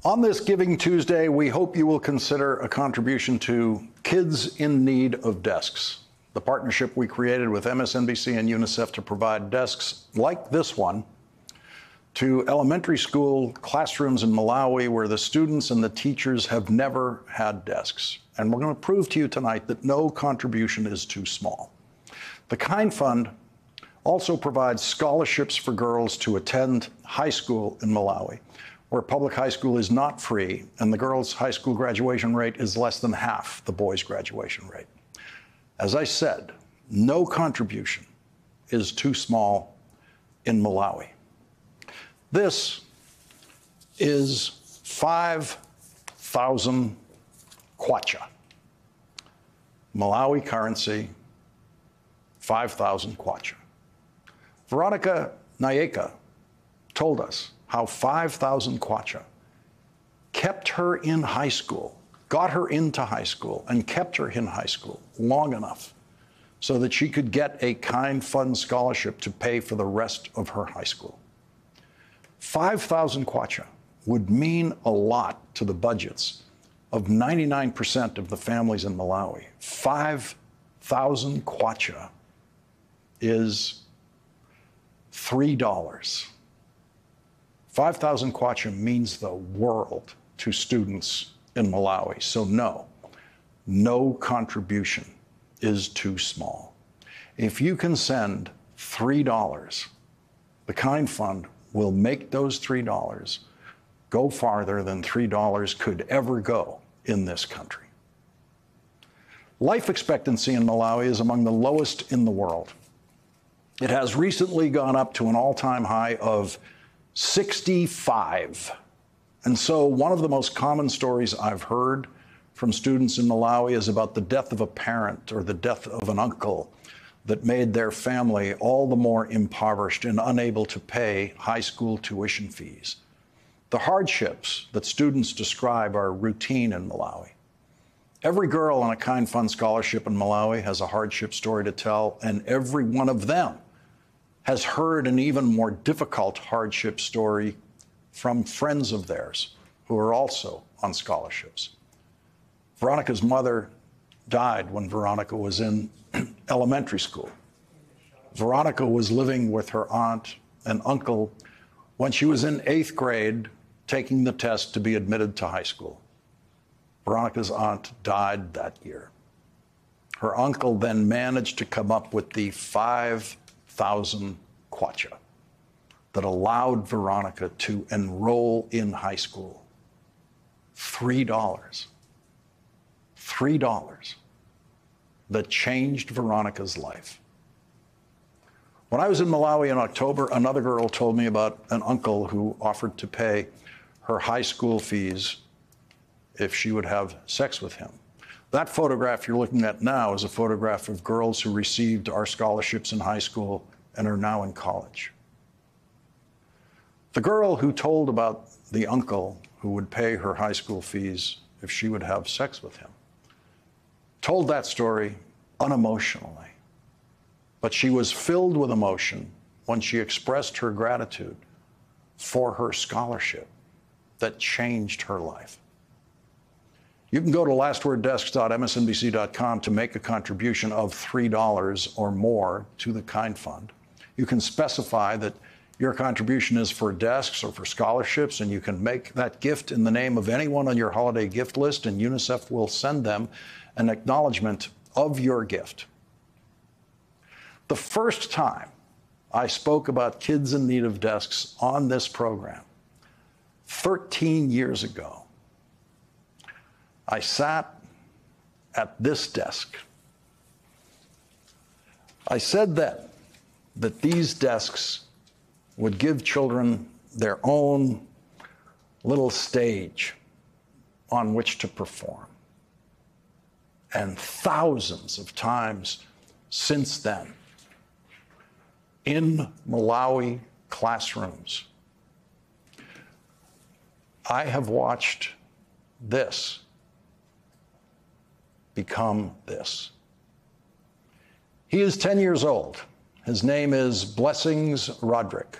On this Giving Tuesday, we hope you will consider a contribution to Kids in Need of Desks, the partnership we created with MSNBC and UNICEF to provide desks like this one to elementary school classrooms in Malawi where the students and the teachers have never had desks. And we're going to prove to you tonight that no contribution is too small. The Kind Fund also provides scholarships for girls to attend high school in Malawi, where public high school is not free, and the girls' high school graduation rate is less than half the boys' graduation rate. As I said, no contribution is too small in Malawi. This is 5,000 kwacha. Malawi currency, 5,000 kwacha. Veronica Nyeka told us how 5,000 kwacha kept her in high school, got her into high school, and kept her in high school long enough so that she could get a Kind Fund scholarship to pay for the rest of her high school. 5,000 kwacha would mean a lot to the budgets of 99% of the families in Malawi. 5,000 kwacha is $3. 5,000 kwacha means the world to students in Malawi. So no contribution is too small. If you can send $3, the Kind Fund will make those $3 go farther than $3 could ever go in this country. Life expectancy in Malawi is among the lowest in the world. It has recently gone up to an all-time high of 65. And so one of the most common stories I've heard from students in Malawi is about the death of a parent or the death of an uncle that made their family all the more impoverished and unable to pay high school tuition fees. The hardships that students describe are routine in Malawi. Every girl on a Kind Fund scholarship in Malawi has a hardship story to tell, and every one of them has heard an even more difficult hardship story from friends of theirs who are also on scholarships. Veronica's mother died when Veronica was in elementary school. Veronica was living with her aunt and uncle when she was in 8th grade, taking the test to be admitted to high school. Veronica's aunt died that year. Her uncle then managed to come up with the 5,000 kwacha that allowed Veronica to enroll in high school. $3. $3 that changed Veronica's life. When I was in Malawi in October, another girl told me about an uncle who offered to pay her high school fees if she would have sex with him. That photograph you're looking at now is a photograph of girls who received our scholarships in high school and are now in college. The girl who told about the uncle who would pay her high school fees if she would have sex with him told that story unemotionally, but she was filled with emotion when she expressed her gratitude for her scholarship that changed her life. You can go to lastworddesks.msnbc.com to make a contribution of $3 or more to the Kind Fund. You can specify that your contribution is for desks or for scholarships, and you can make that gift in the name of anyone on your holiday gift list, and UNICEF will send them an acknowledgement of your gift. The first time I spoke about kids in need of desks on this program, 13 years ago, I sat at this desk. I said that these desks would give children their own little stage on which to perform. And thousands of times since then, in Malawi classrooms, I have watched this become this. He is 10 years old. His name is Blessings Roderick.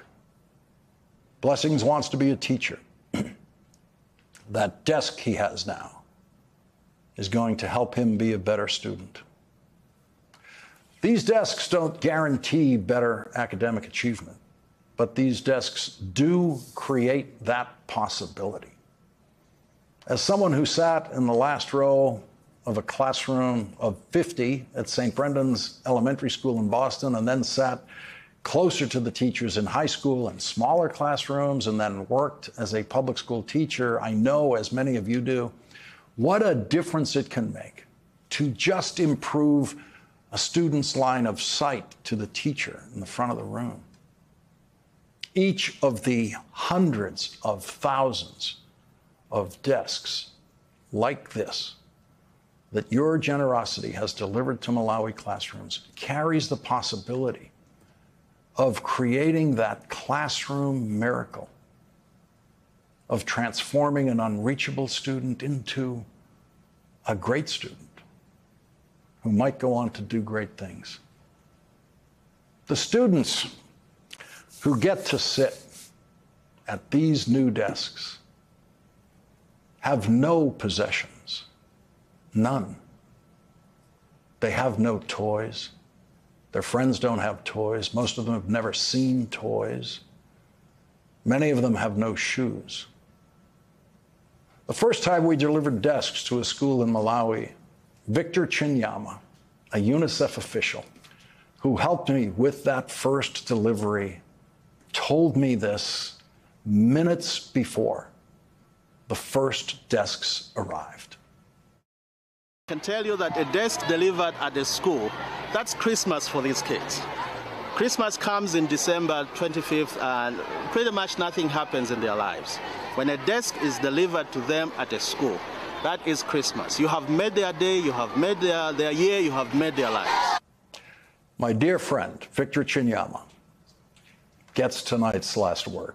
Blessings wants to be a teacher. that desk he has now is going to help him be a better student. These desks don't guarantee better academic achievement, but these desks do create that possibility. As someone who sat in the last row of a classroom of 50 at St. Brendan's Elementary School in Boston, and then sat closer to the teachers in high school and smaller classrooms, and then worked as a public school teacher, I know, as many of you do, what a difference it can make to just improve a student's line of sight to the teacher in the front of the room. Each of the hundreds of thousands of desks like this that your generosity has delivered to Malawi classrooms carries the possibility of creating that classroom miracle, of transforming an unreachable student into a great student who might go on to do great things. The students who get to sit at these new desks have no possessions, none. They have no toys. Their friends don't have toys. Most of them have never seen toys. Many of them have no shoes. The first time we delivered desks to a school in Malawi, Victor Chinyama, a UNICEF official who helped me with that first delivery, told me this minutes before the first desks arrived. I can tell you that a desk delivered at a school, that's Christmas for these kids. Christmas comes in December 25th and pretty much nothing happens in their lives. When a desk is delivered to them at a school, that is Christmas. You have made their day, you have made their year, you have made their lives. My dear friend, Victor Chinyama, gets tonight's last word.